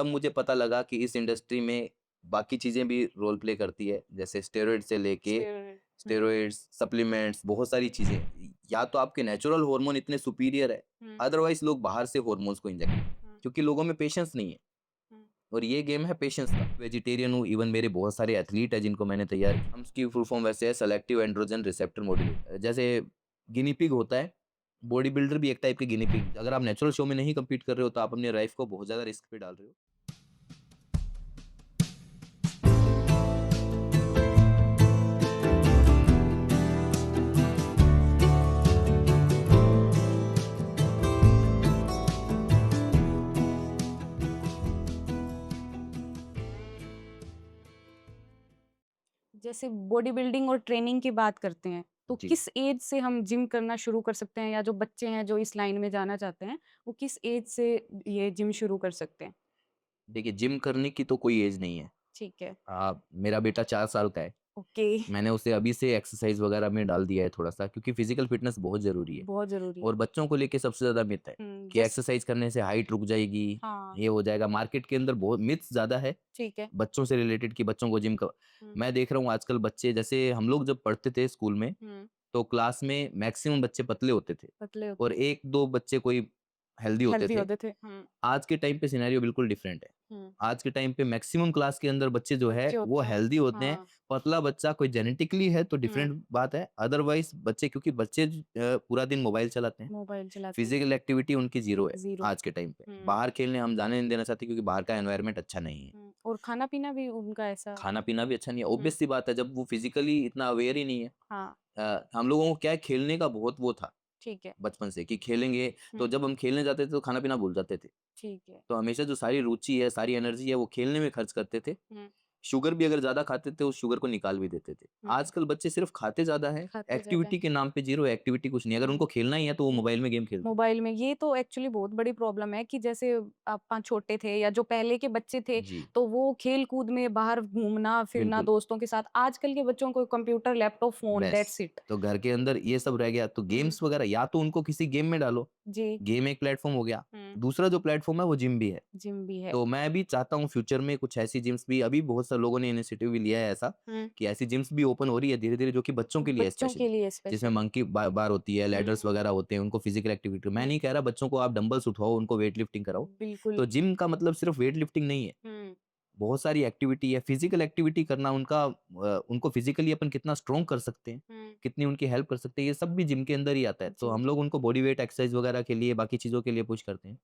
तब मुझे पता लगा कि इस इंडस्ट्री में बाकी चीज़ें भी रोल प्ले करती है, जैसे स्टेरॉइड से लेके स्टेरॉइड। हुँ, स्टेरॉइड्स, सप्लीमेंट्स, बहुत सारी चीज़ें। या तो आपके नेचुरल हार्मोन इतने सुपीरियर है, हुँ, अदरवाइज़ लोग बाहर से हार्मोन्स को इंजेक्ट करते हैं, हुँ, क्योंकि लोगों में पेशेंस नहीं है। हुँ, और ये गेम है पेशेंस का। वेजिटेरियन हूँ, इवन मेरे बहुत सारे एथलीट हैं जिनको मैंने तैयार किया। हम उसकी फुल फॉर्म वैसे है सेलेक्टिव एंड्रोजन रिसेप्टर मॉड्यूलेटर। जैसे गिनी पिग होता है, बॉडी बिल्डर भी एक टाइप के गिनी पिग। अगर आप नेचुरल शो में नहीं कम्पीट कर रहे हो तो आप अपनी लाइफ को बहुत ज़्यादा रिस्क पे डाल रहे हो। जैसे बॉडी बिल्डिंग और ट्रेनिंग की बात करते हैं, तो जी। किस एज से हम जिम करना शुरू कर सकते हैं या जो बच्चे हैं जो इस लाइन में जाना चाहते हैं, वो किस एज से ये जिम शुरू कर सकते हैं? देखिए, जिम करने की तो कोई एज नहीं है। ठीक है, मेरा बेटा 4 साल का है। ओके, मैंने उसे अभी से एक्सरसाइज़ वगैरह में डाल दिया है थोड़ा-सा, क्योंकि फिज़िकल फ़िटनेस बहुत ज़रूरी है। बहुत ज़रूरी है। और बच्चों को लेके सबसे ज़्यादा मिथ है कि जैस एक्सरसाइज़ करने से हाइट रुक जाएगी, हाँ, ये हो जाएगा। मार्केट के अंदर बहुत मिथ्स ज़्यादा है ठीक है। बच्चों से रिलेटेड कि बच्चों को जिम क हुँ, मैं देख रहा हूँ आजकल बच्चे, जैसे हम लोग जब पढ़ते थे स्कूल में, हुँ, तो क्लास में मैक्सिमम बच्चे पतले होते थे पतले होते और थे, 1-2 बच्चे कोई हेल्दी होते हेल्दी थे। होते थे। हुँ, आज के टाइम पे सिनेरियो बिल्कुल डिफरेंट है। हुँ, आज के टाइम पे मैक्सिमम क्लास के अंदर बच्चे जो है बच्चे वो होते हैं। हेल्दी होते हैं। हाँ, पतला बच्चा कोई जेनेटिकली है तो हुँ, डिफरेंट बात है। अदरवाइज़ बच्चे, क्योंकि बच्चे पूरा दिन मोबाइल चलाते हैं। मोबाइल चलाते हैं, फिजिकल एक्टिविटी उनकी ज़ीरो है ज़ीरो। आज के टाइम पे। हुँ, बाहर खेलने हम जाने नहीं देना चाहते, क्योंकि बाहर का एनवायरनमेंट अच्छा नहीं है। और खाना-पीना भी उनका ऐसा खाना-पीना भी अच्छा नहीं है। हुँ, ऑब्वियस सी बात है, जब वो फिजिकली इतना अवेयर ही नहीं है। हाँ, हम लोगों को क्या है, खेलने का बहुत वो था ठीक है। बचपन से कि खेलेंगे, तो हुँ, जब हम खेलने जाते थे तो खाना-पीना भूल जाते थे। ठीक है। तो हमेशा जो सारी रुचि है, सारी एनर्जी है वो खेलने में खर्च करते थे। हुँ, शुगर भी अगर ज़्यादा खाते थे, उस शुगर को निकाल भी देते थे। हुँ, आजकल बच्चे सिर्फ़ खाते ज़्यादा हैं, खाते ज़्यादा एक्टिविटी हैं। के नाम पे ज़ीरो एक्टिविटी कुछ नहीं है। अगर हुँ। उनको खेलना ही है तो वो हुँ। मोबाइल में गेम खेलते हैं। मोबाइल में ये तो एक्चुअली बहुत बड़ी प्रॉब्लम है कि जैसे आप छोटे थे या जो पहले के बच्चे थे, जी, तो वो खेल-कूद में बाहर घूमना-फिरना बिल्कुल, दोस्तों के साथ। आजकल के बच्चों को कंप्यूटर, लैपटॉप, फ़ोन बस। That's it. तो घर के अंदर ये सब रह गया, तो हुँ, गेम्स वगैरह या तो उनको किसी गेम में डालो, जी। गेम एक प्लेटफ़ॉर्म हो गया। हुँ, दूसरा जो प्लेटफ़ॉर्म है वो जिम भी है। जिम भी है। तो मैं भी चाहता हूँ फ्यूचर में कुछ ऐसी जिम्स भी, अभी बहुत सारे लोगों ने इनिशिएटिव भी लिया है ऐसा, हुँ, कि ऐसी जिम्स भी ओपन हो रही है धीरे-धीरे, जो कि बच्चों के लिए है बच्चों के स्पेशली। लिए जिसमें स्पेशली। मंकी बार होती है, हुँ, लैडर्स वगैरह होते हैं, उनको फिजिकल एक्टिविटी। मैं हुँ, नहीं कह रहा बच्चों को आप डंबल्स उठवाओ, उनको वेट लिफ्टिंग कराओ। बिल्कुल। तो जिम का मतलब सिर्फ वेट लिफ्टिंग नहीं है, हुँ, बहुत सारी एक्टिविटी है। फिजिकल एक्टिविटी करना उनका, उनको फिजिकली अपन कितना स्ट्रॉन्ग कर सकते हैं, हुँ, कितनी उनकी हेल्प कर सकते हैं, ये सब भी जिम के अंदर ही आता है। तो जिम हम के लोग उनको बॉडी वेट एक्सरसाइज वगैरह के लिए, बाकी चीज़ों के लिए पुश करते हैं।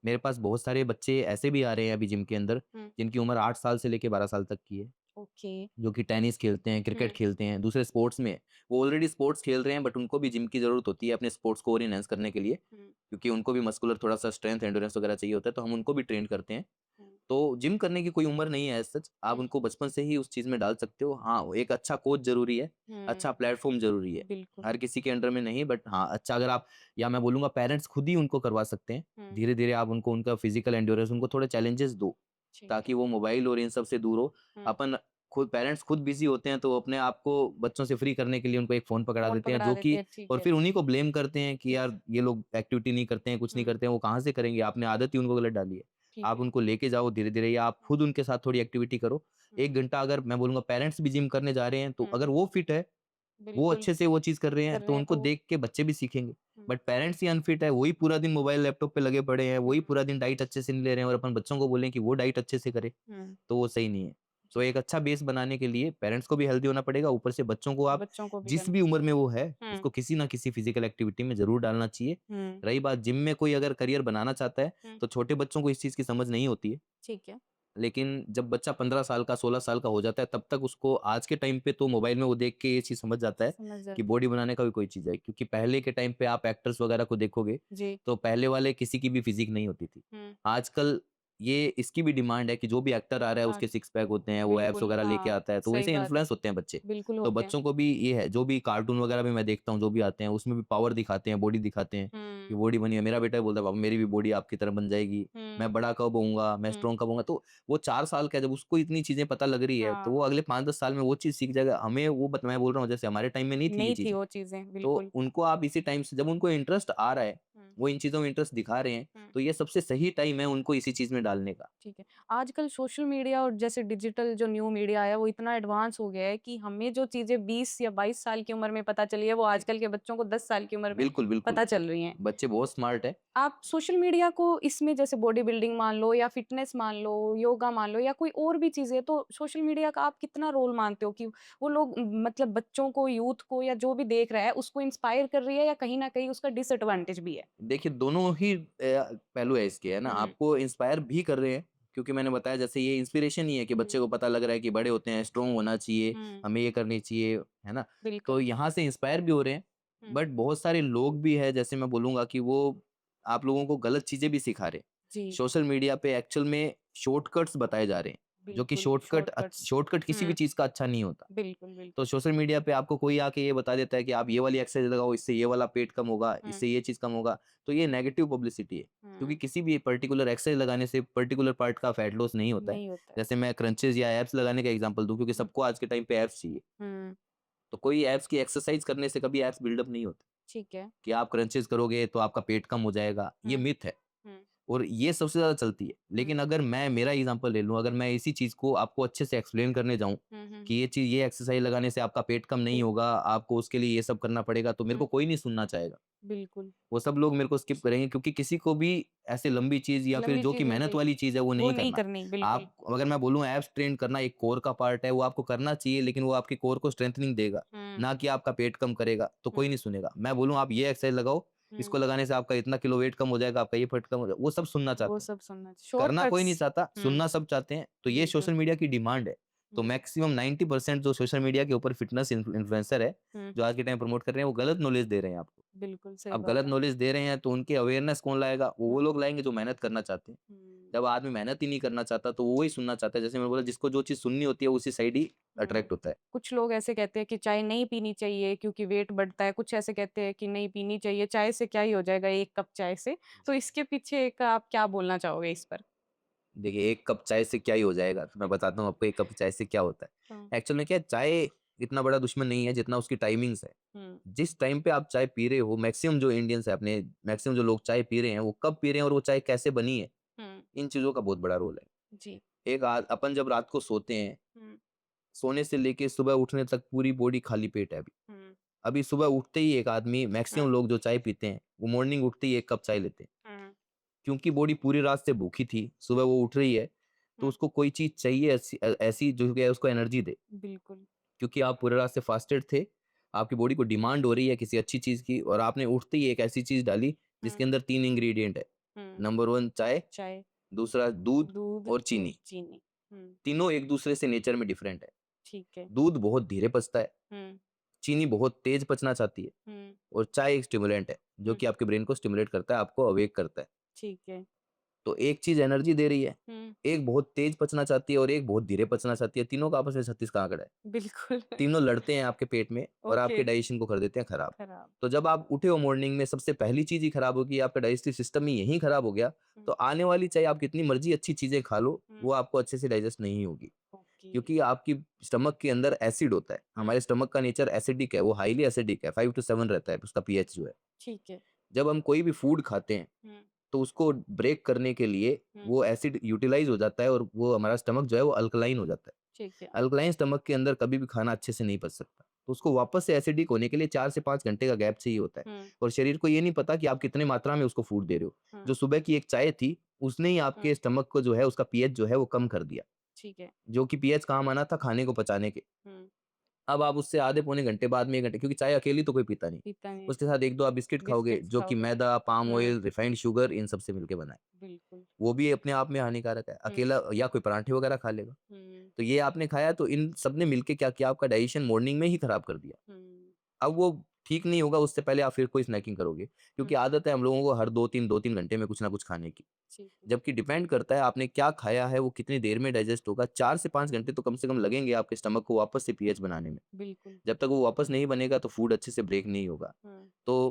मेरे पास बहुत सारे बच्चे ऐसे भी आ रहे हैं अभी जिम के अंदर, हुँ, जिनकी उम्र 8 साल से लेके 12 साल तक की है, ओके। जो कि टेनिस खेलते हैं, क्रिकेट हुँ, खेलते हैं, दूसरे स्पोर्ट्स में। वो ऑलरेडी स्पोर्ट्स खेल रहे हैं, बट उनको भी जिम की ज़रूरत होती है अपने स्पोर्ट्स को और एनहांस करने के लिए, हुँ, क्योंकि उनको भी मस्कुलर थोड़ा-सा स्ट्रेंथ, एंड्योरेंस वगैरह चाहिए होता है, तो हम उनको भी ट्रेन करते हैं। हुँ, तो जिम करने की कोई उम्र नहीं है एज़ सच, आप हुँ, उनको बचपन से ही उस चीज़ में डाल सकते हो। हाँ, वो एक अच्छा कोच ज़रूरी है, हुँ, अच्छा प्लेटफ़ॉर्म ज़रूरी है। बिल्कुल। हर किसी के अंडर में नहीं, बट हाँ, अच्छा अगर आप, या मैं बोलूँगा पेरेंट्स खुद ही उनको करवा सकते हैं। हुँ, धीरे-धीरे आप उनको उनका फिज़िकल एंड्योरेंस, उनको थोड़े चैलेंजेस दो, ठीक है। ताकि वो मोबाइल और इन सब से दूर हो। हुँ, अपन खुद पेरेंट्स खुद बिज़ी होते हैं, तो अपने आप को बच्चों से फ्री करने के लिए उनको एक फ़ोन पकड़ा फ़ोन देते हैं, पकड़ा जो देते कि, हैं, ठीक और है। फिर उन्हीं को ब्लेम करते हैं कि यार ये लोग एक्टिविटी नहीं करते हैं, कुछ नहीं हुँ, करते हैं, वो कहाँ से करेंगे? आपने आदत ही उनको गलत डाली है। ठीक आप है। उनको लेके जाओ धीरे-धीरे, या आप हुँ, खुद उनके साथ थोड़ी एक्टिविटी करो। हुँ, 1 घंटा अगर मैं बोलूँगा पेरेंट्स भी जिम करने जा रहे हैं, तो हुँ, अगर वो फिट है, वो बिल्कुल अच्छे से वो चीज़ कर रहे हैं, कर तो रहे हैं उनको तो देख के बच्चे भी सीखेंगे। हुँ, बट पेरेंट्स ही अनफिट है, वही पूरा दिन मोबाइल, लैपटॉप पे लगे पड़े हैं, हुँ, वही पूरा दिन डाइट अच्छे से नहीं ले रहे हैं, और अपन बच्चों को बोलें कि वो डाइट अच्छे से करे, हुँ, तो वो सही नहीं है। तो जी, एक अच्छा बेस बनाने के लिए पेरेंट्स को भी हेल्दी होना पड़ेगा, ऊपर से बच्चों को आप बच्चों को भी जिस करना भी उम्र में वो है, हुँ, उसको किसी न किसी फिज़िकल एक्टिविटी में ज़रूर डालना चाहिए। हुँ, रही बात जिम में कोई अगर करियर बनाना चाहता है, हुँ, तो छोटे बच्चों को इस चीज़ की समझ नहीं होती है। ठीक है, लेकिन जब बच्चा 15 साल का, 16 साल का हो जाता है, तब तक उसको आज के टाइम पे तो मोबाइल में वो देख के ये चीज़ समझ जाता है समझ कि जाते बॉडी बनाने का भी कोई चीज़ है। क्योंकि पहले के टाइम पे आप एक्टर्स वगैरह को देखोगे, जी, तो पहले वाले किसी की भी फ़िज़ीक नहीं होती थी। हुँ, आजकल ये इसकी भी डिमांड है कि जो भी एक्टर आ रहा है हाँ, उसके सिक्स पैक होते हैं, वो एब्स बिल्कुल, वगैरह लेके हाँ, आता है, तो सही वैसे बात है, इन्फ्लुएंस होते हैं बच्चे। बिल्कुल तो होते हैं। बच्चों को भी ये है, जो भी कार्टून वगैरह भी मैं देखता हूँ, जो भी आते हैं, उसमें भी पावर दिखाते हैं, बॉडी दिखाते हैं कि हुँ, बॉडी बनी है। मेरा बेटा भी बोलता है, पापा मेरी भी बॉडी आपकी तरह बन जाएगी, हुँ, मैं बड़ा कब होऊँगा, मैं हुँ, स्ट्रॉन्ग कब होऊँगा। तो वो 4 साल का है, जब उसको इतनी चीज़ें पता लग रही है, तो हाँ, वो अगले 5-10 साल में वो चीज़ सीख जाएगा। हमें वो मैं बोल रहा हूँ, जैसे हमारे टाइम में नहीं थी ये नहीं थी चीज़ें, वो चीज़ें, तो बिल्कुल। उनको आप इसी टाइम से, जब उनको इंटरेस्ट आ रहा है, वो इन चीज़ों में इंटरेस्ट दिखा रहे हैं, हुँ। तो ये सबसे सही टाइम है उनको इसी चीज़ में डालने का। ठीक है। आजकल सोशल मीडिया और जैसे डिजिटल जो न्यू मीडिया आया वो इतना एडवांस हो गया है कि हमें जो चीज़ें 20 या 22 साल की उम्र में पता चली है वो आजकल के बच्चों को 10 साल की उम्र में बिल्कुल, बिल्कुल। पता चल रही हैं। बच्चे बहुत स्मार्ट हैं। आप सोशल मीडिया को इसमें जैसे बॉडी बिल्डिंग मान लो या फिटनेस मान लो, योगा मान लो या कोई और भी चीज़ें तो सोशल मीडिया का आप कितना रोल मानते हो कि वो लोग मतलब बच्चों को, यूथ को या जो भी देख रहा है उसको इंस्पायर कर रही है या कहीं न कहीं उसका डिसएडवांटेज भी है? देखिए दोनों ही पहलू है इसके, है ना? हुँ, आपको इंस्पायर भी कर रहे हैं, क्योंकि मैंने बताया जैसे ये इंस्पिरेशन ही है कि हुँ, बच्चे को पता लग रहा है कि बड़े होते हैं, स्ट्रॉन्ग होना चाहिए, हुँ, हमें ये करनी चाहिए, है ना? बिल्कुल। तो यहाँ से इंस्पायर भी हो रहे हैं, हुँ, बट बहुत सारे लोग भी हैं जैसे मैं बोलूँगा कि वो आप लोगों को गलत चीज़ें भी सिखा रहे हैं। जी, सोशल मीडिया पे एक्चुअल में शॉर्टकट्स बताए जा रहे हैं, जो कि बिल्कुल शॉर्टकट्स। शॉर्टकट किसी भी हुँ, चीज़ का अच्छा नहीं होता। बिल्कुल, तो बिल्कुल। सोशल मीडिया पे आपको कोई आके ये बता देता है कि आप ये वाली एक्सरसाइज लगाओ, इससे ये वाला पेट कम होगा, हुँ, इससे ये चीज़ कम होगा, तो ये नेगेटिव पब्लिसिटी है। क्योंकि हुँ, किसी भी पर्टिकुलर एक्सरसाइज लगाने से पर्टिकुलर पार्ट का फैट लॉस नहीं होता है। नहीं होता है। जैसे मैं क्रंचेस या एब्स लगाने का एग्जांपल दूँ, क्योंकि हुँ, सबको आज के टाइम पे एब्स चाहिए। हुँ, तो कोई एब्स की एक्सरसाइज करने से कभी एब्स बिल्डअप नहीं होते, ठीक है। कि आप क्रंचेस करोगे तो आपका पेट कम हो जाएगा, ये हुँ, मिथ है। हुँ, और ये सबसे ज़्यादा चलती है। हुँ, लेकिन अगर मैं मेरा एग्ज़ाम्पल ले लूँ, अगर मैं इसी चीज़ को आपको अच्छे से एक्सप्लेन करने जाऊँ, हुँ, हुँ, कि ये चीज़ ये एक्सरसाइज़ लगाने से आपका पेट कम नहीं पेट होगा, आपको उसके लिए ये सब करना पड़ेगा, तो मेरे हुँ, को कोई नहीं सुनना चाहेगा। बिल्कुल। वो सब लोग मेरे को स्किप करेंगे, क्योंकि किसी को भी ऐसे लंबी चीज़ या फिर लंबी जो कि चीज़ नहीं मेहनत चाहिए, वाली चीज़ है, वो वो नहीं नहीं करना। करनी, बिल्कुल। आप अगर मैं बोलूँ एब्स ट्रेन करना एक कोर का पार्ट है, वो आपको करना चाहिए, लेकिन वो आपके कोर को स्ट्रेंथनिंग देगा, हुँ, ना कि आपका पेट कम करेगा, तो हुँ, कोई नहीं सुनेगा। मैं बोलूँ आप ये एक्सरसाइज़ लगाओ, हुँ, इसको लगाने से आपका इतना किलो वेट कम हो जाएगा, आपका ये फट कम हो जाएगा, वो सब सुनना वो चाहते हैं। सब सुनना करना कोई नहीं शॉर्टकट्स चाहता, हुँ, सुनना सब चाहते हैं, तो ये बिल्कुल। सोशल मीडिया की डिमांड है। तो हुँ, मैक्सिमम 90% जो सोशल मीडिया के ऊपर फिटनेस इन्फ्लुएंसर है, हुँ, जो आज के टाइम प्रमोट कर रहे हैं, वो गलत नॉलेज दे रहे हैं आपको। बिल्कुल सही अब बात गलत है। नॉलेज दे रहे हैं, तो उनकी अवेयरनेस कौन लाएगा? वो हुँ, लोग लाएँगे जो मेहनत करना चाहते हैं। हुँ, जब आदमी मेहनत ही नहीं करना चाहता, तो वो वही सुनना चाहता है। जैसे मैंने बोला, जिसको जो चीज़ सुननी होती है, वो उसी साइड ही हुँ। अट्रैक्ट होता है। कुछ लोग ऐसे कहते हैं कि चाय नहीं पीनी चाहिए क्योंकि वेट बढ़ता है, कुछ ऐसे कहते हैं कि नहीं पीनी चाहिए, चाय से क्या ही हो जाएगा 1 कप चाय से। तो इसके पीछे का आप क्या बोलना चाहोगे इस पर? देखिए, 1 कप चाय से क्या ही हो जाएगा? तो मैं बताता हूँ आपको 1 कप चाय से क्या होता हुँ, है। एक्चुअल में क्या है, चाय इतना बड़ा दुश्मन नहीं है, जितना उसकी टाइमिंग्स है। हुँ, जिस टाइम पे आप चाय पी रहे हो, मैक्सिमम जो इंडियंस है अपने, मैक्सिमम जो लोग चाय पी रहे हैं, वो कब पी रहे हैं और वो चाय कैसे बनी है, हुँ, इन चीज़ों का बहुत बड़ा रोल है। जी। एक अपन जब रात को सोते हैं, हुँ, सोने से लेके सुबह उठने तक पूरी बॉडी खाली पेट है अभी। हुँ, अभी सुबह उठते ही एक आदमी, हुँ, मैक्सिमम लोग जो चाय पीते हैं, वो मॉर्निंग उठते ही 1 कप चाय लेते हैं। हुँ, क्योंकि बॉडी पूरी रात से भूखी थी, सुबह वो उठ रही है, तो हुँ, उसको कोई चीज़ चाहिए ऐसी जो कि उसको एनर्जी दे। बिल्कुल। क्योंकि आप पूरी रात से फास्टेड थे, आपकी बॉडी को डिमांड हो रही है किसी अच्छी चीज़ की, और आपने उठते ही एक ऐसी चीज़ डाली हुँ, जिसके अंदर 3 इंग्रीडिएंट है। हुँ, नंबर 1 चाय, चाय, दूसरा दूध दूध और और चीनी। चीनी। हुँ, तीनों एक दूसरे से नेचर में डिफरेंट है। ठीक है। दूध बहुत धीरे पचता है, हुँ, चीनी बहुत तेज़ पचना चाहती है, हुँ, और चाय एक स्टिमुलेंट है, जो हुँ, कि आपके ब्रेन को स्टिमुलेट करता है, आपको अवेक करता है। ठीक है। तो एक चीज़ एनर्जी दे रही है, हुँ, एक बहुत तेज़ पचना चाहती है और एक बहुत धीरे पचना चाहती है, तीनों का आपस में 36 का आंकड़ा है। बिल्कुल। तीनों लड़ते हैं आपके पेट में और ओके, आपके डाइजेशन को कर देते हैं खराब। खराब। तो जब आप उठे हो मॉर्निंग में, सबसे पहली चीज़ ही खराब होगी, आपका डाइजेस्टिव सिस्टम ही यहीं खराब हो गया, हुँ, तो आने वाली चाहे आप कितनी मर्ज़ी अच्छी चीज़ें खा लो, हुँ, वो आपको अच्छे से डाइजेस्ट नहीं होगी। ओके। क्योंकि आपकी स्टमक के अंदर एसिड होता है। हुँ, हमारे स्टमक का नेचर एसिडिक है, वो हाइली एसिडिक है, 5 टू 7 रहता है उसका पीएच जो है। ठीक है। जब हम कोई भी फूड खाते हैं, हुँ, तो उसको ब्रेक करने के लिए हुँ, वो एसिड यूटिलाइज़ हो जाता है, और वो हमारा स्टमक जो है वो अल्कलाइन हो जाता है। ठीक है। अल्कलाइन स्टमक के अंदर कभी भी खाना अच्छे से नहीं पच सकता। तो उसको वापस से एसिडिक होने के लिए 4 से 5 घंटे का गैप चाहिए होता है, हुँ, और शरीर को ये नहीं पता कि आप कितने मात्रा में उसको फूड दे रहे हो। हुँ, जो सुबह की एक चाय थी, उसने ही हुँ, आपके स्टमक को जो है उसका पीएच जो है वो कम कर दिया। ठीक है। जो कि पीएच काम आना था खाने को पचाने के। हुँ, अब आप उससे आधे पौने घंटे बाद में 1 घंटे, क्योंकि चाय अकेली तो कोई पीता नहीं। पीता नहीं, उसके साथ 1-2 आप बिस्किट खाओगे, बिस्किट्स जो कि खाओगे। मैदा, पाम हुँ, ऑयल, रिफाइंड शुगर इन सब से मिलके बना है। बिल्कुल। वो भी अपने आप में हानिकारक है। हुँ, अकेला या कोई पराठे वगैरह खा लेगा। हुँ, तो ये आपने खाया, तो इन सब ने मिलके क्या किया, आपका डाइजेशन मॉर्निंग में ही खराब कर दिया। हुँ, अब वो ठीक नहीं होगा, उससे पहले आप फिर कोई स्नैकिंग करोगे। हुँ, क्योंकि आदत है हम लोगों को हर 2-3 घंटे में कुछ ना कुछ खाने की। ठीक है। जबकि डिपेंड करता है आपने क्या खाया है, वो कितनी देर में डाइजेस्ट होगा। 4 से 5 घंटे तो कम से कम लगेंगे आपके स्टमक को वापस से पीएच बनाने में। बिल्कुल। जब तक वो वापस नहीं बनेगा, तो फूड अच्छे से ब्रेक नहीं होगा। हुँ, तो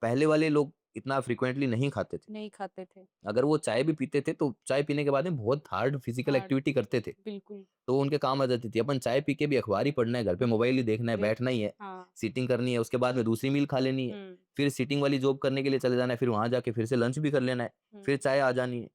पहले वाले लोग इतना फ्रीक्वेंटली नहीं खाते थे। नहीं खाते थे। अगर वो चाय भी पीते थे तो चाय पीने के बाद में बहुत हार्ड फिजिकल हार्ड एक्टिविटी करते थे, बिल्कुल। तो उनके काम आ जाती थी। अपन चाय पी के भी अखबार ही पढ़ना है, घर पे मोबाइल ही देखना है, देख बैठना ही है, हाँ। सीटिंग करनी है, उसके बाद में दूसरी मील खा लेनी है, हुँ, फिर सीटिंग वाली जॉब करने के लिए चले जाना है, फिर वहां जाके फिर से लंच भी कर लेना है, हुँ, फिर चाय आ जानी है।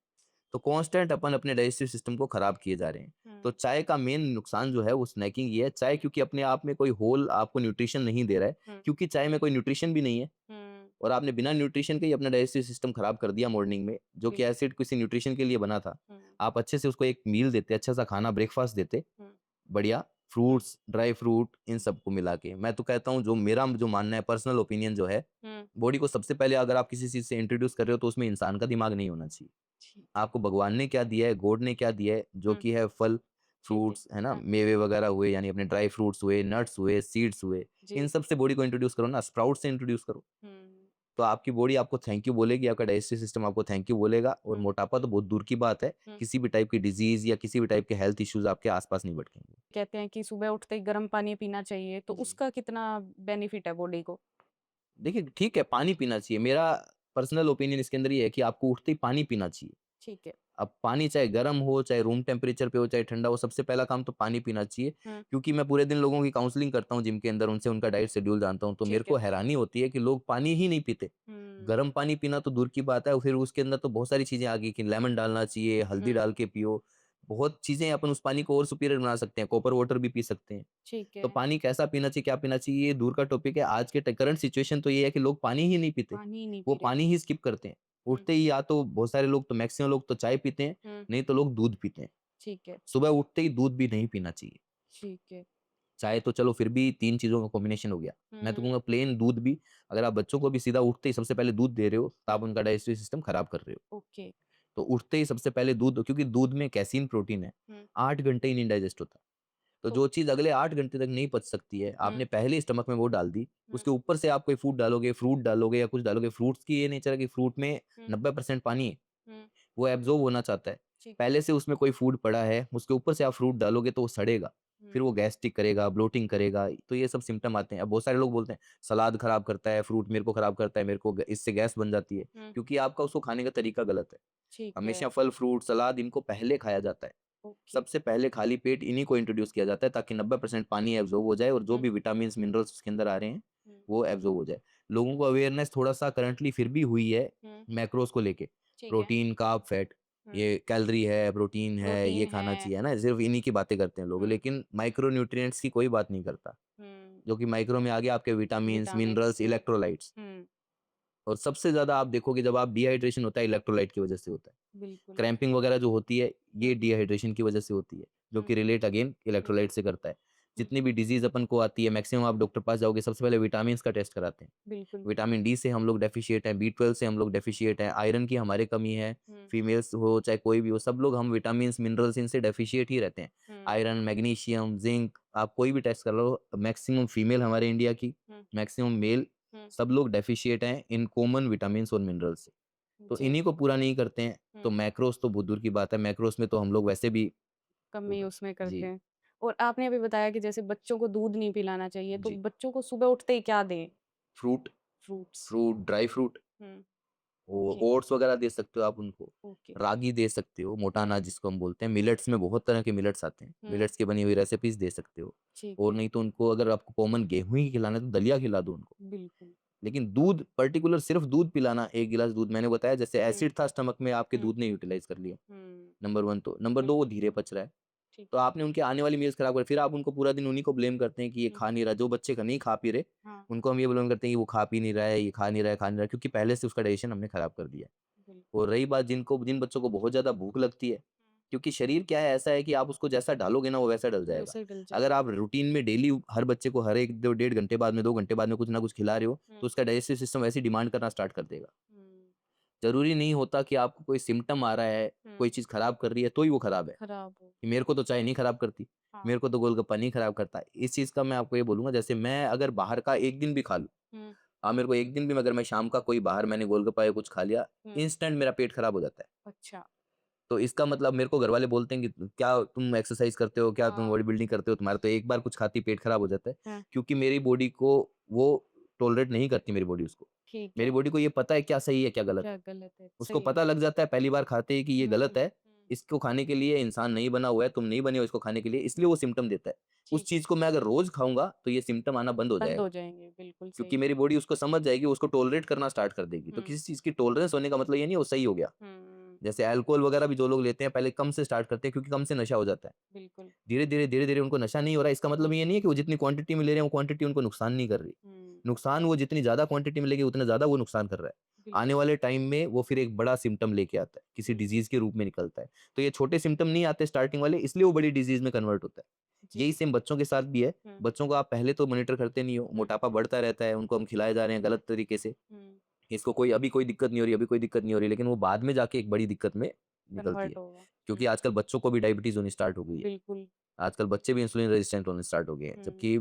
तो कांस्टेंट अपन अपने डाइजेस्टिव सिस्टम को खराब किए जा रहे हैं। तो हुँ, चाय का मेन नुकसान जो है वो स्नैकिंग ये है, चाय क्योंकि अपने आप में कोई होल आपको न्यूट्रिशन नहीं दे रहा है, हुँ, क्योंकि चाय में कोई न्यूट्रिशन भी नहीं है, हुँ, और आपने बिना न्यूट्रिशन के ही अपना डाइजेस्टिव सिस्टम खराब कर दिया मॉर्निंग में, जो कि बिल एसिड किसी न्यूट्रिशन के लिए बना था। हुँ, आप अच्छे से उसको एक मील देते, अच्छा सा खाना ब्रेकफास्ट देते, हुँ, बढ़िया हुँ, फ्रूट्स, ड्राई फ्रूट इन सबको मिला के। मैं तो कहता हूँ जो मेरा जो मानना है, पर्सनल ओपिनियन जो है, हुँ, बॉडी को सबसे पहले अगर आप किसी चीज़ से इंट्रोड्यूस कर रहे हो तो उसमें इंसान का दिमाग नहीं होना चाहिए। ठीक है। आपको भगवान ने क्या दिया है, गॉड ने क्या दिया है, जो हुँ, कि है फल, ठीक है। फ्रूट्स, है ना? हाँ, मेवे वगैरह हुए, यानी अपने ड्राई फ्रूट्स हुए, नट्स हुए, सीड्स हुए, इन जी। सब से बॉडी को इंट्रोड्यूस करो ना, स्प्राउट से इंट्रोड्यूस करो। हुँ, तो आपकी बॉडी आपको थैंक यू बोलेगी, आपका डाइजेस्टिव सिस्टम आपको थैंक यू बोलेगा, और हुँ, मोटापा तो बहुत दूर की बात है, हुँ। किसी भी टाइप की डिज़ीज़ या किसी भी टाइप के हेल्थ इश्यूज़ आपके आस-पास नहीं भटकेंगे। कहते हैं कि सुबह उठते ही गर्म पानी पीना चाहिए, तो जी। उसका कितना बेनिफिट है बॉडी को? देखिए, ठीक है, पानी पीना चाहिए। मेरा पर्सनल ओपिनियन इसके अंदर ये है कि आपको उठते ही पानी पीना चाहिए। ठीक है। अब पानी चाहे गर्म हो, चाहे रूम टेम्परेचर पे हो, चाहे ठंडा हो, सबसे पहला काम तो पानी पीना चाहिए। हुँ, क्योंकि मैं पूरे दिन लोगों की काउंसलिंग करता हूँ जिम के अंदर, उनसे उनका डाइट शेड्यूल जानता हूँ, तो मेरे ठीक को है। हैरानी होती है कि लोग पानी ही नहीं पीते। हुँ, गर्म पानी पीना तो दूर की बात है, फिर उसके अंदर तो बहुत सारी चीज़ें आ गई कि लेमन डालना चाहिए, हल्दी हुँ, डाल के पियो। बहुत चीज़ें अपन उस पानी को और सुपीरियर बना सकते हैं, कॉपर वाटर भी पी सकते हैं। ठीक तो है। पानी कैसा पीना चाहिए, क्या पीना चाहिए, ये दूर का टॉपिक है। आज के करंट सिचुएशन तो ये है कि लोग पानी ही नहीं पीते। पानी ही नहीं वो पी रहे। पानी ही स्किप करते हैं। हुँ, उठते ही या तो बहुत सारे लोग, तो मैक्सिमम लोग तो चाय पीते हैं, हुँ, नहीं तो लोग दूध पीते हैं। ठीक है, सुबह उठते ही दूध भी नहीं पीना चाहिए। ठीक है। चाय तो चलो फिर भी 3 चीज़ों का कॉम्बिनेशन हो गया। मैं तो हुँ, कहूँगा प्लेन दूध भी, अगर आप बच्चों को भी सीधा उठते ही सबसे पहले दूध दे रहे हो, तो आप हुँ, उनका डाइजेस्टिव सिस्टम खराब कर रहे हो। ओके। तो उठते ही सबसे पहले दूध, क्योंकि दूध में कैसीन प्रोटीन है, हुँ, 8 घंटे ही नहीं डाइजेस्ट होता। तो तो जो चीज़ अगले 8 घंटे तक नहीं पच सकती है, हुँ, आपने पहले ही स्टमक में वो डाल दी, हुँ, उसके ऊपर से आप कोई फूड डालोगे, फ्रूट डालोगे या कुछ डालोगे, फ्रूट्स की ये नेचर है कि फ्रूट में हुँ, 90% पानी है, हुँ, वो एब्ज़ॉर्ब होना चाहता है। ठीक है। पहले से उसमें कोई फूड पड़ा है, उसके ऊपर से आप फ्रूट डालोगे तो वो सड़ेगा, फिर वो हुँ, गैस्ट्रिक करेगा, ब्लोटिंग करेगा, तो ये सब सिम्पटम आते हैं। अब बहुत सारे लोग बोलते हैं, सलाद खराब करता है, फ्रूट मेरे को खराब करता है, मेरे को इससे गैस बन जाती है, हुँ, क्योंकि आपका उसको खाने का तरीका गलत है। ठीक है। हमेशा फल, फ्रूट, सलाद इनको पहले खाया जाता है। ओके। सबसे पहले खाली पेट इन्हीं को इंट्रोड्यूस किया जाता है, ताकि 90% पानी एब्ज़ॉर्ब हो जाए और जो हुँ, भी विटामिन्स, मिनरल्स उसके अंदर आ रहे हैं, हुँ, वो एब्ज़ॉर्ब हो जाए। लोगों को अवेयरनेस थोड़ा-सा करंटली फिर भी हुई है हुँ, मैक्रोज़ को लेके। ठीक है। प्रोटीन, कार्ब, फैट, हुँ, ये कैलोरी है, प्रोटीन है, ये प्रोटीन है। खाना चाहिए, है ना? सिर्फ़ इन्हीं की बातें करते हैं लोग, हुँ, लेकिन माइक्रो न्यूट्रिएंट्स की कोई बात नहीं करता। हुँ, जो कि माइक्रो में आ गया आपके विटामिन्स, विटामिन्स मिनरल्स, हुँ, इलेक्ट्रोलाइट्स। हुँ, और सबसे ज़्यादा आप देखोगे जब आप डिहाइड्रेशन होता है, इलेक्ट्रोलाइट की वज़ह से होता है। बिल्कुल। क्रैम्पिंग वगैरह जो होती है, हुँ, ये डिहाइड्रेशन की वजह से होती है, जो हुँ, कि रिलेट अगेन हुँ, इलेक्ट्रोलाइट से करता है। हुँ, जितनी भी डिज़ीज़ अपन को आती है, मैक्सिमम आप डॉक्टर पास जाओगे, सबसे पहले विटामिन्स का टेस्ट कराते हैं। बिल्कुल। विटामिन डी से हम लोग डेफ़िशिएट हैं, बी12 से हम लोग डेफ़िशिएट हैं, आयरन की हमारे कमी है, हुँ, फीमेल्स हो चाहे कोई भी हो, सब लोग हम विटामिन्स, मिनरल्स इनसे डेफ़िशिएट ही रहते हैं। हुँ, आयरन, मैग्नीशियम, ज़िंक, आप कोई भी टेस्ट कर लो, मैक्सिमम फीमेल हमारे इंडिया की, हुँ, मैक्सिमम मेल, हुँ, सब लोग डेफ़िशिएट हैं इन कॉमन विटामिन्स और मिनरल्स से। तो जी। इन्हीं को पूरा नहीं करते हैं, तो हुँ, मैक्रोज़ तो बहुत दूर की बात है, मैक्रोज़ में तो हम लोग वैसे भी कमी वो उसमें करते जी, हैं। और आपने अभी बताया कि जैसे बच्चों को दूध नहीं पिलाना चाहिए, तो जी। बच्चों को सुबह उठते ही क्या दें? Fruit fruits. Fruit, dry fruit, हुँ, ओ ओके, ओट्स वगैरह दे सकते हो आप उनको, ओके। रागी दे सकते हो, मोटा हुँ, अनाज जिसको हम बोलते हैं, हुँ, मिलेट्स में बहुत तरह के मिलेट्स आते हैं, हुँ, मिलेट्स की बनी हुई रेसिपीज़ दे सकते हो। ठीक और है, नहीं तो उनको अगर आपको कॉमन गेहूँ ही खिलाना है, तो दलिया खिला दो उनको। बिल्कुल। लेकिन दूध पर्टिकुलर सिर्फ़ दूध पिलाना, 1 गिलास दूध मैंने बताया जैसे हुँ, एसिड था स्टमक में आपके हुँ, दूध ने यूटिलाइज़ कर लिया, हुँ, नंबर 1 तो। नंबर 2 वो बिल्कुल, धीरे पच रहा है। ठीक तो है। आपने उनके आने वाली मील्स खराब कर, फिर आप उनको पूरा दिन उन्हीं को ब्लेम करते हैं कि ये हुँ, खा नहीं रहा, जो बच्चे का नहीं खा पी रहे, हाँ, उनको हम ये ब्लेम करते हैं कि वो खा पी नहीं रहा है, ये खा नहीं रहा है, खा नहीं रहा है, क्योंकि पहले से उसका डाइजेशन हमने खराब कर दिया है। बिल्कुल। और रही बात जिन बच्चों को बहुत ज़्यादा भूख लगती है, हुँ, क्योंकि शरीर क्या है, ऐसा है कि आप उसको जैसा डालोगे ना वो वैसा डल जाएगा। वैसे ही डल अगर जाएगा। आप रूटीन में डेली हर बच्चे को हर 1 दो डेढ़ घंटे बाद में, 2 घंटे बाद में कुछ ना कुछ खिला रहे हो, हुँ, तो उसका डाइजेस्टिव सिस्टम वैसे ही डिमांड करना स्टार्ट कर देगा। हुँ, ज़रूरी नहीं होता कि आपको कोई सिम्पटम आ रहा है, हुँ, कोई चीज़ खराब कर रही है, तो ही वो खराब है। खराब हो। कि मेरे को तो चाय नहीं खराब करती, हाँ, मेरे को तो गोलगप्पा नहीं खराब करता। इस चीज़ का मैं आपको ये बोलूँगा, जैसे मैं अगर बाहर का 1 दिन भी खा लूँ, हुँ, मेरे को 1 दिन भी अगर मैं शाम का कोई बाहर मैंने गोलगप्पा या कुछ खा लिया, हुँ, इंस्टेंट मेरा पेट खराब हो जाता है। अच्छा, तो इसका मतलब मेरे को घरवाले बोलते हैं कि क्या तुम एक्सरसाइज़ करते हो, क्या तुम हाँ, बॉडी बिल्डिंग करते हो, तुम्हारा तो एक बार कुछ खाते ही पेट खराब हो जाता है। हाँ, क्योंकि मेरी बॉडी को वो टॉलरेट नहीं करती, मेरी बॉडी उसको। ठीक मेरी है। बॉडी को ये पता है क्या सही है, क्या गलत क्या है। गलत है, उसको सही है। पता लग जाता है पहली बार खाते ही कि ये हुँ, गलत हुँ, है, हुँ। इसको खाने के लिए इंसान नहीं बना हुआ है, तुम नहीं बने हो इसको खाने के लिए, इसलिए वो सिम्पटम देता है। उस ठीक है। चीज़ को मैं अगर रोज़ खाऊँगा, तो ये सिम्पटम आना बंद हो बंद जाएगा, हो जाएँगे, बिल्कुल क्योंकि सही। मेरी बॉडी उसको समझ जाएगी, उसको टॉलरेट करना स्टार्ट कर देगी। तो हुँ, किसी चीज़ की टॉलरेंस होने का मतलब ये नहीं है वो सही हो गया। हुँ, जैसे अल्कोहल वगैरह भी जो लोग लेते हैं, पहले कम से स्टार्ट करते हैं क्योंकि कम से नशा हो जाता है। बिल्कुल। धीरे-धीरे उनको नशा नहीं हो रहा है, इसका मतलब हुँ, ये नहीं है कि वो जितनी क्वांटिटी में ले रहे हैं, वो क्वांटिटी उनको नुकसान नहीं कर रही। हुँ, नुकसान वो जितनी ज़्यादा क्वांटिटी में लेंगे, उतना ज़्यादा वो नुकसान कर रहा है। आने बिल्कुल। वाले टाइम में वो फिर एक बड़ा सिम्पटम लेके आता है, किसी हुँ, डिज़ीज़ के रूप में निकलता है। तो ये छोटे सिम्पटम नहीं आते स्टार्टिंग वाले, इसलिए वो बड़ी डिज़ीज़ में कन्वर्ट होता है। जी। यही सेम बच्चों के साथ भी है। हुँ, बच्चों को आप पहले तो मॉनिटर करते नहीं हो, हुँ, मोटापा बढ़ता रहता है, उनको हम खिलाए जा रहे हैं गलत तरीके से। हुँ, इसको कोई अभी कोई दिक्कत नहीं हो रही, अभी कोई दिक्कत नहीं हो रही, लेकिन वो बाद में जाके एक बड़ी दिक्कत में निकलती है। कन्वर्ट होगा। क्योंकि हुँ, आजकल बच्चों को भी डायबिटीज़ होनी स्टार्ट हो गई है। बिल्कुल। आजकल बच्चे भी इंसुलिन रेजिस्टेंट होने स्टार्ट हो गए हैं। हुँ, जबकि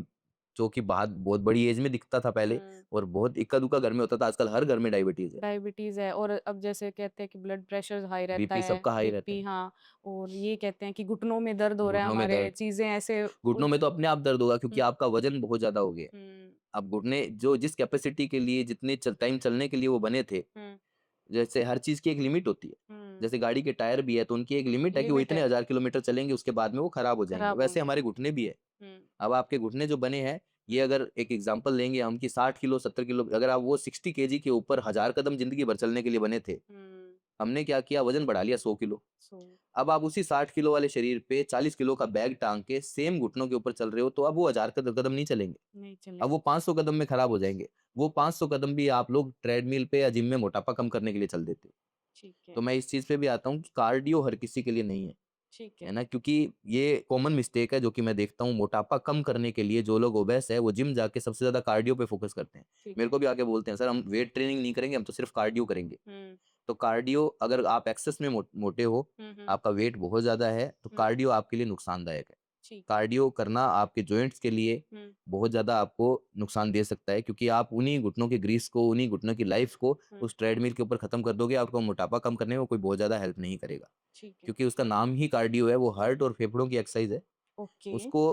जो कि बात बहुत बड़ी एज में दिखता था पहले हुँ। और बहुत इक्का-दुक्का घर में होता था, आजकल हर घर में डायबिटीज़ है। डायबिटीज़ है और अब जैसे कहते हैं कि ब्लड प्रेशर हाई रहता बीपी है, सबका हाई रहता बीपी है, हाँ, और ये कहते हैं कि घुटनों में दर्द हो रहा है घुटनों में हमारे, दर्द, चीज़ें ऐसे घुटनों में तो अपने आप दर्द होगा क्योंकि हुँ, आपका वज़न बहुत ज़्यादा हो गया है। हुँ, अब घुटने जो जिस कैपेसिटी के लिए जितने टाइम चलने के लिए वो बने थे, हुँ, जैसे हर चीज़ की एक लिमिट होती है। हुँ, जैसे गाड़ी के टायर भी है तो उनकी एक लिमिट है कि वो लिमिट इतने है, हज़ार किलोमीटर चलेंगे उसके बाद में वो खराब हो जाएँगे। खराब वैसे होंगे। हमारे घुटने भी है। हुँ, अब आपके घुटने जो बने हैं, ये हुँ, अगर एक एग्ज़ाम्पल लेंगे हम कि 60 किलो 70 किलो अगर आप वो 60 केजी के ऊपर 1000 कदम ज़िंदगी भर चलने के लिए बने थे। हुँ, हमने क्या किया वज़न बढ़ा लिया 100 किलो। सो अब आप उसी 60 किलो वाले शरीर पे 40 किलो का बैग टाँग के सेम घुटनों के ऊपर चल रहे हो तो अब वो 1000 कदम नहीं चलेंगे। नहीं अब वो चलेंगे। 500 कदम में खराब हो जाएँगे। वो 500 कदम भी आप लोग ट्रेडमिल पे या जिम में मोटापा कम करने के लिए चल देते हो। ठीक तो है, मैं इस चीज़ पे भी आता हूँ कि कार्डियो हर किसी के लिए नहीं है। ठीक है है, ना? क्योंकि ये कॉमन मिस्टेक है जो कि मैं देखता हूँ मोटापा कम करने के लिए जो लोग ओबेस है वो जिम जाके सबसे ज़्यादा कार्डियो पे फ़ोकस करते हैं। ठीक मेरे है। को भी आके बोलते हैं सर हम वेट ट्रेनिंग नहीं करेंगे हम तो सिर्फ़ कार्डियो करेंगे। हुँ, तो कार्डियो अगर आप एक्सेस में मोटे हो, हुँ, हुँ, आपका वेट बहुत ज़्यादा है तो हुँ, कार्डियो आपके लिए नुकसानदायक है। ठीक है। कार्डियो करना आपके जॉइंट्स के लिए हुँ, बहुत ज़्यादा आपको नुकसान दे सकता है क्योंकि आप उन्हीं घुटनों की ग्रीस को, उन्हीं घुटनों की लाइफ़ को हुँ, उस ट्रेडमिल के ऊपर ख़त्म कर दोगे, आपको मोटापा कम करने में कोई बहुत ज़्यादा हेल्प नहीं करेगा। ठीक है। क्योंकि उसका नाम ही कार्डियो है, वो हार्ट और फेफड़ों की एक्सरसाइज़ है। ओके। उसको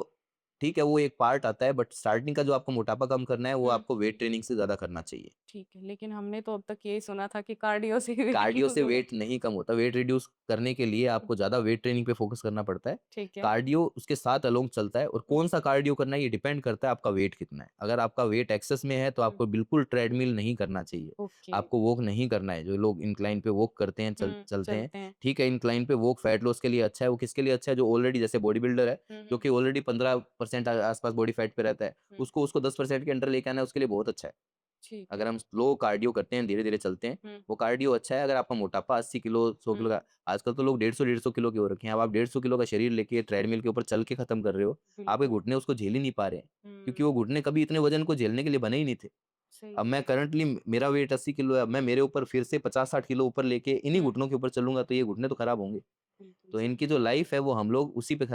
ठीक है, वो एक पार्ट आता है बट स्टार्टिंग का जो आपको मोटापा कम करना है, वो हुँ, आपको वेट ट्रेनिंग से ज़्यादा करना चाहिए। ठीक है। लेकिन हमने तो अब तक यही सुना था कि कार्डियो से ही वेट कार्डियो लूज़ से होगा। वेट नहीं कम होता, वेट रिड्यूस करने के लिए हुँ, आपको ज़्यादा वेट ट्रेनिंग पे फ़ोकस करना पड़ता है। ठीक है। कार्डियो उसके साथ अलोंग चलता है और हुँ, कौन-सा कार्डियो करना है ये डिपेंड करता है आपका वेट कितना है। अगर आपका वेट एक्सेस में है तो हुँ, आपको बिल्कुल ट्रेडमिल नहीं करना चाहिए। ओके। आपको वॉक नहीं करना है, जो लोग इंक्लाइन पे वॉक करते हैं, चलते हैं, चलते हैं। ठीक है इंक्लाइन पे वॉक फैट लॉस के लिए अच्छा है, वो किसके लिए अच्छा है? जो ऑलरेडी जैसे बॉडी बिल्डर है, हुँ, जो हुँ, कि ऑलरेडी 15% आस-पास बॉडी फैट पे रहता है, हुँ, उसको 10% के अंडर लेके आना है उसके लिए बहुत अच्छा है। ठीक अगर है। हम स्लो कार्डियो करते हैं, धीरे-धीरे चलते हैं, हुँ, वो कार्डियो अच्छा है। अगर आपका मोटापा 80 किलो, 100 हुँ, किलो का आजकल तो लोग 150 किलो के हो रखे हैं। अब आप 150 किलो का शरीर लेके ट्रेडमिल के ऊपर चल के खत्म कर रहे हो, आपके बिल्कुल। घुटने उसको झेल ही नहीं पा रहे हैं, क्योंकि हुँ, वो घुटने कभी इतने वज़न को झेलने के लिए बने ही नहीं थे। सही अब मैं बात। करंटली मेरा वेट 80 किलो है, अब मैं मेरे ऊपर फिर से 50-60 किलो ऊपर लेके इन्हीं हुँ, घुटनों के ऊपर चलूँगा, तो ये घुटने तो खराब होंगे। बिल्कुल तो सही। इनकी जो लाइफ़ है, वो हम लोग उसी पे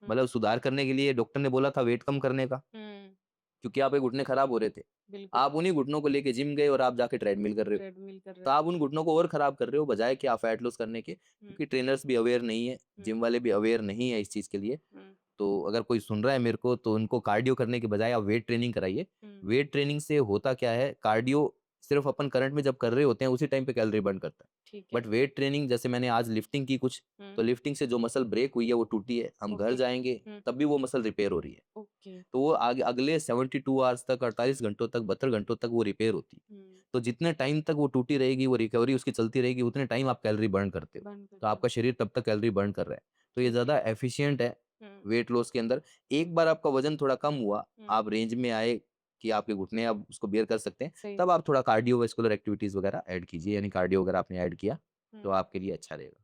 हुँ, मतलब सुधार करने के लिए डॉक्टर ने बोला था वेट कम करने का। हुँ, क्योंकि आपके घुटने खराब हो रहे थे। बिल्कुल। आप उन्हीं घुटनों को लेके जिम गए और आप जाके ट्रेडमिल कर रहे हो। ट्रेडमिल कर रहे तो हो। आप उन घुटनों को और खराब कर रहे हो बजाए कि आप फैट लॉस करने के, हुँ, क्योंकि ट्रेनर्स भी अवेयर नहीं है, हुँ, जिम वाले भी अवेयर नहीं है इस चीज़ के लिए। हुँ, तो अगर कोई सुन रहा है मेरे को तो उनको कार्डियो करने के बजाय आप वेट ट्रेनिंग कराइए। हुँ, वेट ट्रेनिंग से होता क्या है, कार्डियो सिर्फ़ अपन करंट में जब कर रहे होते हैं उसी टाइम पे कैलोरी बर्न करता है। ठीक है। बट वेट ट्रेनिंग जैसे मैंने आज लिफ्टिंग की कुछ, हुँ, तो लिफ्टिंग से जो मसल ब्रेक हुई है वो टूटी है। हम घर ओके। जाएँगे हुँ, तब भी वो मसल रिपेयर हो रही है। ओके। तो वो आगे अगले 72 आवर्स तक 48 घंटों तक 72 घंटों तक वो रिपेयर होती है। हुँ, तो जितने टाइम तक वो टूटी रहेगी, वो रिकवरी उसकी चलती रहेगी, उतने टाइम आप कैलोरी बर्न करते हो। बंद तो करते हो। आपका शरीर तब तक कैलोरी बर्न कर रहा है। तो ये ठीक है। ज़्यादा एफिशिएंट है हुँ, वेट लॉस के अंदर। एक बार आपका वज़न थोड़ा कम हुआ, हुँ, आप रेंज में आए कि आपके घुटने अब उसको बियर कर सकते हैं, सही। तब आप थोड़ा कार्डियोवैस्कुलर एक्टिविटीज़ वगैरह ऐड कीजिए, यानी कार्डियो अगर आपने ऐड किया, तो हुँ। आपके लिए अच्छा रहेगा।